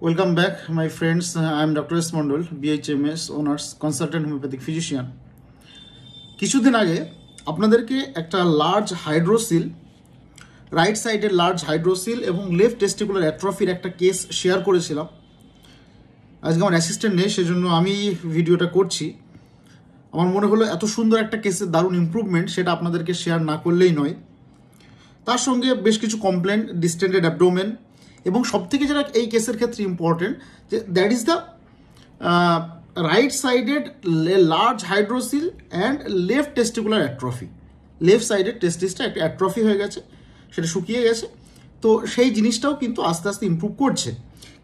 Welcome back, my friends. I am Dr. S. Mondol, BHMS Honors Consultant Homeopathic Physician. কিছুদিন আগে আপনাদেরকে একটা large hydrocele, right সাইডের large hydrocele এবং left testicular অ্যাট্রফির একটা কেস শেয়ার করেছিলাম। আজকে আমার অ্যাসিস্ট্যান্ট নেই, সেজন্য আমি ভিডিওটা করছি। আমার মনে হলো এত সুন্দর একটা কেসের দারুণ ইমপ্রুভমেন্ট, সেটা আপনাদেরকে শেয়ার না করলেই নয়। তার সঙ্গে বেশ কিছু কমপ্লেন, ডিস্টেন্ডেড অ্যাবডোমেন, এবং সবথেকে যেটা এই কেসের ক্ষেত্রে ইম্পর্টেন্ট যে that is the right sided large hydrocele and left testicular atrophy. Left সাইডের টেস্টিসটা একটা অ্যাট্রফি হয়ে গেছে, সেটা শুকিয়ে গেছে। তো সেই জিনিসটাও কিন্তু আস্তে আস্তে ইমপ্রুভ করছে।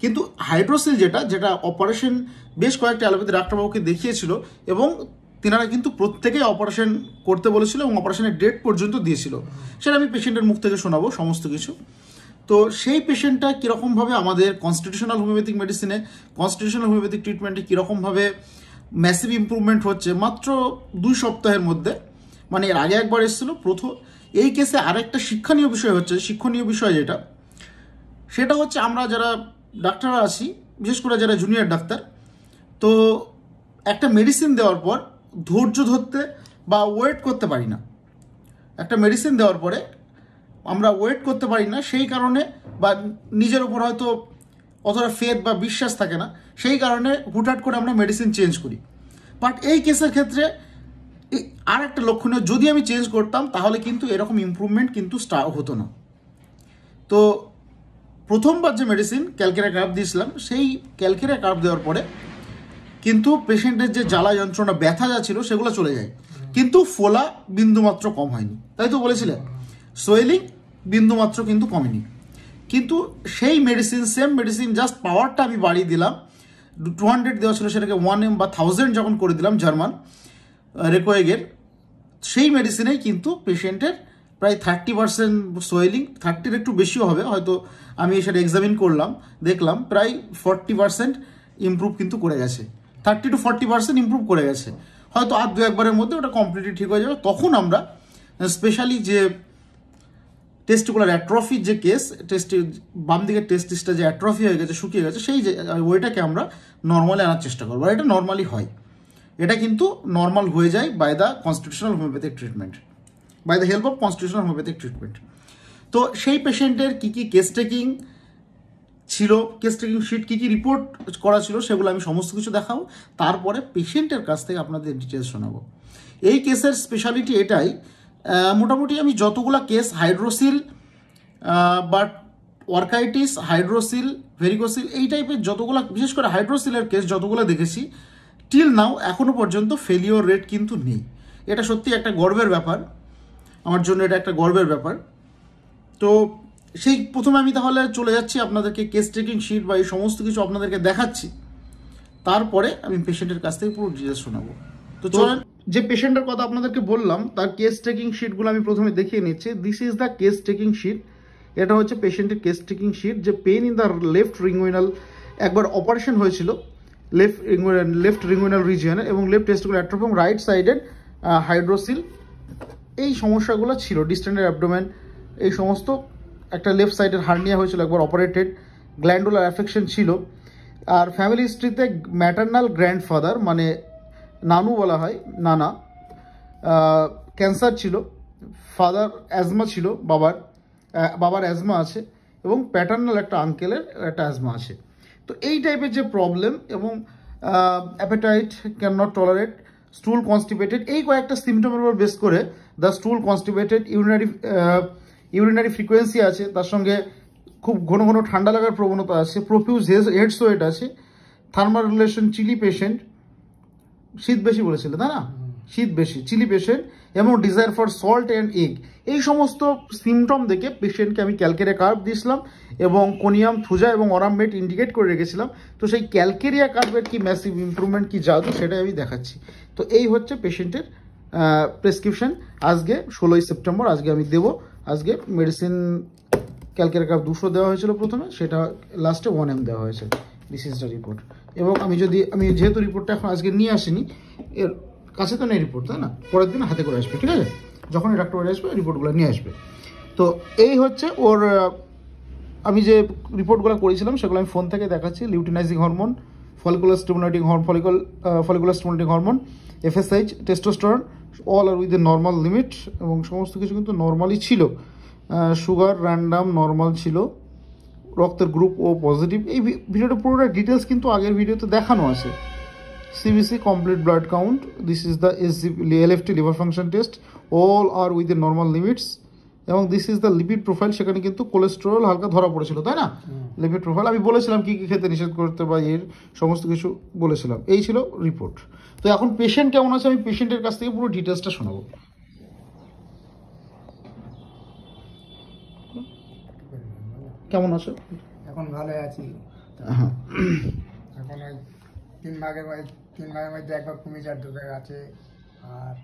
কিন্তু হাইড্রোসিল যেটা অপারেশন বেশ কয়েকটা অ্যালোপ্যাথি ডাক্তারবাবুকে দেখিয়েছিল এবং তিনারা কিন্তু প্রত্যেকেই অপারেশন করতে বলেছিল এবং অপারেশনের ডেট পর্যন্ত দিয়েছিল। সেটা আমি পেশেন্টের মুখ থেকে শোনাবো সমস্ত কিছু। তো সেই পেশেন্টটা কীরকমভাবে আমাদের কনস্টিটিউশনাল হোমিওপ্যাথিক মেডিসিনে, কনস্টিটিউশনাল হোমিওপ্যাথিক ট্রিটমেন্টে কীরকমভাবে ম্যাসিভ ইম্প্রুভমেন্ট হচ্ছে মাত্র 2 সপ্তাহের মধ্যে। মানে এর আগে একবার এসেছিলো প্রথম। এই কেসে আরেকটা শিক্ষণীয় বিষয় সেটা হচ্ছে আমরা যারা ডাক্তাররা আছি, বিশেষ করে যারা জুনিয়র ডাক্তার, তো একটা মেডিসিন দেওয়ার পর ধৈর্য ধরতে বা ওয়েট করতে পারি না। একটা মেডিসিন দেওয়ার পরে আমরা ওয়েট করতে পারি না, সেই কারণে বা নিজের উপর হয়তো অতটা ফেথ বা বিশ্বাস থাকে না, সেই কারণে হুটহাট করে আমরা মেডিসিন চেঞ্জ করি। বাট এই কেসের ক্ষেত্রে আর একটা লক্ষণীয়, যদি আমি চেঞ্জ করতাম তাহলে কিন্তু এরকম ইমপ্রুভমেন্ট কিন্তু হতো না। তো প্রথমবার যে মেডিসিন ক্যালকেরিয়া কার্ভ দিয়েছিলাম, সেই ক্যালকেরিয়া কার্ভ দেওয়ার পরে কিন্তু পেশেন্টের যে জ্বালা যন্ত্রণা, ব্যথা যা ছিল সেগুলো চলে যায়, কিন্তু ফোলা বিন্দুমাত্র কম হয়নি। তাই তো বলেছিলেন, সোয়েলিং বিন্দুমাত্র কিন্তু কমেনি। কিন্তু সেই মেডিসিন, সেম মেডিসিন, জাস্ট পাওয়ারটা আমি বাড়িয়ে দিলাম। 200 দেওয়া ছিল, সেটাকে 1M বা 1000 যখন করে দিলাম জার্মান রেকোয়েগের, সেই মেডিসিনেই কিন্তু পেশেন্টের প্রায় 30% সোয়েলিং, 30-র একটু বেশিও হবে হয়তো, আমি সেটা এক্সামিন করলাম, দেখলাম প্রায় 40% ইমপ্রুভ কিন্তু করে গেছে। 30 to 40% ইমপ্রুভ করে গেছে। হয়তো আর 2-1বারের মধ্যে ওটা কমপ্লিটলি ঠিক হয়ে যাবে। তখন আমরা স্পেশালি যে টেস্টিকুলার অ্যাট্রফির যে কেস, বাম দিকের টেস্টিসটা যে অ্যাট্রফি হয়ে গেছে, শুকিয়ে গেছে, সেই যে ওইটাকে আমরা নর্মালি আনার চেষ্টা করবো। আর এটা নর্মালি হয়, এটা কিন্তু নর্মাল হয়ে যায় by the constitutional homoeopathic treatment, by the help of constitutional homoeopathic treatment. তো সেই পেশেন্টের কী কী কেস টেকিং ছিল, কেস টেকিং শিট কী কী রিপোর্ট করা ছিল, সেগুলো আমি সমস্ত কিছু দেখাবো। তারপরে পেশেন্টের কাছ থেকে আপনাদের ডিটেলস শোনাবো। এই কেসের স্পেশালিটি এটাই, মোটামুটি আমি যতগুলো case hydrocele but orchitis, hydrocele, varicocele, এই টাইপের যতগুলো, বিশেষ করে হাইড্রোসিলের কেস যতগুলো দেখেছি টিল নাও, এখনও পর্যন্ত ফেলিওর রেট কিন্তু নেই। এটা সত্যি একটা গর্বের ব্যাপার, আমার জন্য এটা একটা গর্বের ব্যাপার। তো সেই প্রথমে আমি তাহলে চলে যাচ্ছি আপনাদেরকে কেস টেকিং শিট বা এই সমস্ত কিছু আপনাদেরকে দেখাচ্ছি, তারপরে আমি পেশেন্টের কাছ থেকে পুরো ডিটেলস শোনাবো। তো চলেন, যে পেশেন্টের কথা আপনাদেরকে বললাম তার কেস টেকিং শিটগুলো আমি প্রথমে দেখিয়ে নিচ্ছি। This is the case taking sheet. এটা হচ্ছে পেশেন্টের কেস টেকিং শিট। যে pain in the left inguinal, একবার অপারেশন হয়েছিল লেফট রিঙ্গুইনাল রিজিয়নে, এবং লেফট টেস্টিকুলার অ্যাট্রফি এবং রাইট সাইডেড হাইড্রোসিল, এই সমস্যাগুলো ছিল। ডিস্টেন্ডেড অ্যাবডোমেন, এই সমস্ত, একটা লেফট সাইডের হার্নিয়া হয়েছিল, একবার অপারেটেড, গ্ল্যান্ডুলার অ্যাফেকশন ছিল। আর ফ্যামিলি হিস্ট্রিতে ম্যাটার্নাল গ্র্যান্ডফাদার, মানে নানু বলা হয়, নানা, ক্যান্সার ছিল। ফাদার অ্যাজমা ছিল, বাবার অ্যাজমা আছে, এবং প্যাটার্নাল একটা আঙ্কেলের একটা অ্যাজমা আছে। তো এই টাইপের যে প্রবলেম, এবং appetite, can not tolerate, স্টুল constipated, এই কয়েকটা সিমটমের উপর বেস করে দ্য স্টুল কনস্টিপেটেড, ইউরিনারি ফ্রিকোয়েন্সি আছে, তার সঙ্গে খুব ঘন ঘন ঠান্ডা লাগার প্রবণতা আছে, প্রফিউজ হেড সোয়েট আছে, থার্মাল রিলেশন, চিলি পেশেন্ট, শীত বেশি বলেছিল তাই না, শীত বেশি, চিলি পেশেন্ট, এবং desire for salt and egg, এই সমস্ত সিমটম দেখে পেশেন্টকে আমি ক্যালকেরিয়া কার্ভ দিয়েছিলাম এবং কোনিয়াম, থুজা এবং অরামমেট ইন্ডিকেট করে রেখেছিলাম। তো সেই ক্যালকেরিয়া কার্ভের কি ম্যাসিভ ইমপ্রুভমেন্ট, কি জাদু, সেটাই আমি দেখাচ্ছি। তো এই হচ্ছে পেশেন্টের প্রেসক্রিপশন। আজকে 16ই সেপ্টেম্বর, আজকে আমি দেবো। আজকে মেডিসিন ক্যালকেরিয়া কার্ভ 200 দেওয়া হয়েছিল প্রথমে, সেটা লাস্টে 1M দেওয়া হয়েছে। This is the report. এবং আমি যেহেতু রিপোর্টটা এখন আজকে নিয়ে আসিনি, এর কাছে তো নেই রিপোর্ট, তাই না, পরের দিন হাতে করে আসবে, ঠিক আছে, যখনই ডাক্তার আসবে রিপোর্টগুলো নিয়ে আসবে। তো এই হচ্ছে ওর আমি যে রিপোর্টগুলো করেছিলাম সেগুলো আমি ফোন থেকে দেখাচ্ছি। Luteinising hormone, follicular stimulating hormone, FSH, testosterone, all are with a normal limit, এবং সমস্ত কিছু কিন্তু নর্মালই ছিল। সুগার র্যান্ডাম নর্মাল ছিল, রক্তের গ্রুপ ও পজিটিভ। এই ভিডিওটা পুরোটা ডিটেলস কিন্তু আগের ভিডিওতে দেখানো আছে। CBC complete blood count, this is the LFT liver function test, all are with a normal limits, এবং this is the lipid profile. সেখানে কিন্তু কোলেস্টেরল হালকা ধরা পড়েছিল, তাই না? লিপিড প্রোফাইল আমি বলেছিলাম কী কী খেতে নিষেধ করতে বা এর সমস্ত কিছু বলেছিলাম। এই ছিল রিপোর্ট। তো এখন পেশেন্ট কেমন আছে আমি পেশেন্টের কাছ থেকে পুরো ডিটেলসটা শোনাবো। কেমন আছো? এখন ভালো আছি। হ্যাঁ, এখন ওই 3 ভাগের মধ্যে 1 ভাগ কুমিচার ঢুকে গেছে, আর